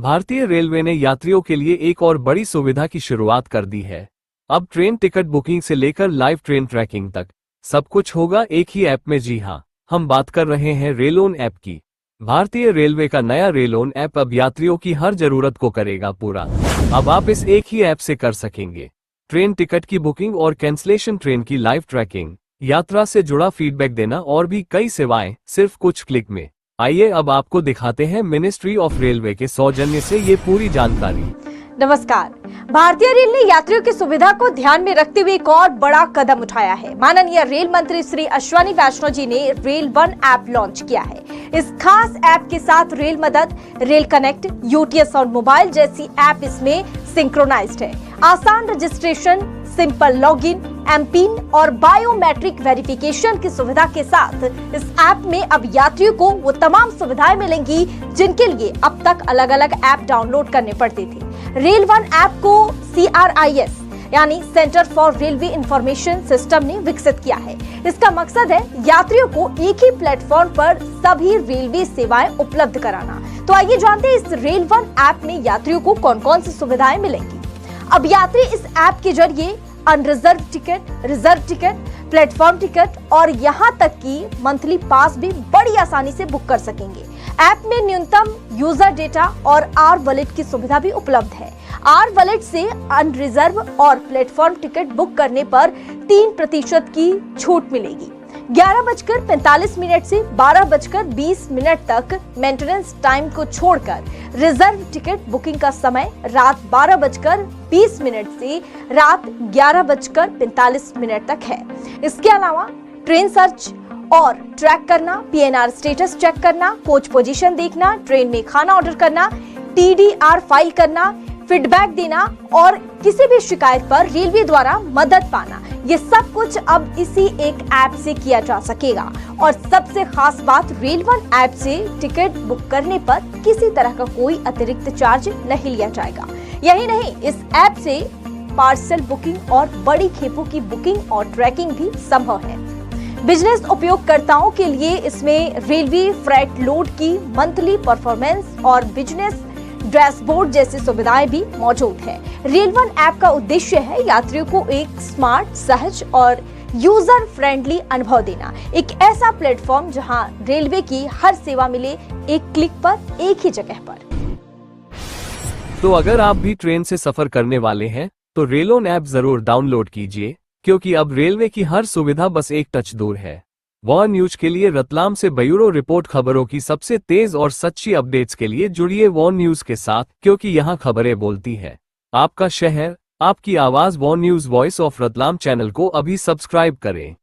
भारतीय रेलवे ने यात्रियों के लिए एक और बड़ी सुविधा की शुरुआत कर दी है। अब ट्रेन टिकट बुकिंग से लेकर लाइव ट्रेन ट्रैकिंग तक सब कुछ होगा एक ही ऐप में। जी हां, हम बात कर रहे हैं रेलोन ऐप की। भारतीय रेलवे का नया रेलोन ऐप अब यात्रियों की हर जरूरत को करेगा पूरा। अब आप इस एक ही ऐप से कर सकेंगे ट्रेन टिकट की बुकिंग और कैंसलेशन, ट्रेन की लाइव ट्रैकिंग, यात्रा से जुड़ा फीडबैक देना और भी कई सेवाएं सिर्फ कुछ क्लिक में। आइए अब आपको दिखाते हैं मिनिस्ट्री ऑफ रेलवे के सौजन्य से ये पूरी जानकारी। नमस्कार। भारतीय रेल ने यात्रियों की सुविधा को ध्यान में रखते हुए एक और बड़ा कदम उठाया है। माननीय रेल मंत्री श्री अश्विनी वैष्णव जी ने रेल वन ऐप लॉन्च किया है। इस खास ऐप के साथ रेल मदद, रेल कनेक्ट, यूटीएस और मोबाइल जैसी ऐप इसमें सिंक्रोनाइज्ड है। आसान रजिस्ट्रेशन, सिंपल लॉगिन, एमपिन और बायोमेट्रिक वेरिफिकेशन की सुविधा के साथ इस ऐप में अब यात्रियों को वो तमाम सुविधाएं मिलेंगी जिनके लिए अब तक अलग अलग ऐप डाउनलोड करने पड़ते थे। रेल वन ऐप को CRIS यानी centre for railway information system ने विकसित किया है। इसका मकसद है यात्रियों को एक ही प्लेटफॉर्म पर सभी रेलवे सेवाएं उपलब्ध कराना। तो आइए जानते हैं इस रेल वन ऐप में यात्रियों को कौन कौन सी सुविधाएं मिलेंगी। अब यात्री इस ऐप के जरिए unreserve ticket, reserve ticket, platform ticket और यहाँ तक कि मंथली पास भी बड़ी आसानी से बुक कर सकेंगे। ऐप में न्यूनतम यूजर डेटा और आर वॉलेट की सुविधा भी उपलब्ध है। आर वॉलेट से अनरिजर्व और प्लेटफॉर्म टिकट बुक करने पर 3% की छूट मिलेगी। 11:45 से 12:20 तक मेंटेनेंस टाइम को छोड़कर रिजर्व टिकट बुकिंग का समय रात 12:20 से रात 11:45 तक है। इसके अलावा ट्रेन सर्च और ट्रैक करना, PNR स्टेटस चेक करना, कोच पोजीशन देखना, ट्रेन में खाना ऑर्डर करना, TDR फाइल करना, फीडबैक देना और किसी भी शिकायत पर रेलवे द्वारा मदद पाना, ये सब कुछ अब इसी एक ऐप से किया जा सकेगा। और सबसे खास बात, रेल वन ऐप से टिकट बुक करने पर किसी तरह का कोई अतिरिक्त चार्ज नहीं लिया जाएगा। यही नहीं, इस ऐप से पार्सल बुकिंग और बड़ी खेपों की बुकिंग और ट्रैकिंग भी संभव है। बिजनेस उपयोगकर्ताओं के लिए इसमें रेलवे फ्रेट लोड की मंथली परफॉर्मेंस और बिजनेस डैशबोर्ड जैसी सुविधाएं भी मौजूद है। रेल वन ऐप का उद्देश्य है यात्रियों को एक स्मार्ट, सहज और यूजर फ्रेंडली अनुभव देना। एक ऐसा प्लेटफॉर्म जहां रेलवे की हर सेवा मिले एक क्लिक पर, एक ही जगह पर। तो अगर आप भी ट्रेन से सफर करने वाले हैं तो रेलोन ऐप जरूर डाउनलोड कीजिए, क्योंकि अब रेलवे की हर सुविधा बस एक टच दूर है। वॉर न्यूज के लिए रतलाम से ब्यूरो रिपोर्ट। खबरों की सबसे तेज और सच्ची अपडेट्स के लिए जुड़िए वॉर न्यूज के साथ, क्योंकि यहाँ खबरें बोलती है। आपका शहर, आपकी आवाज। War news, voice of Ratlam channel को अभी सब्सक्राइब करें।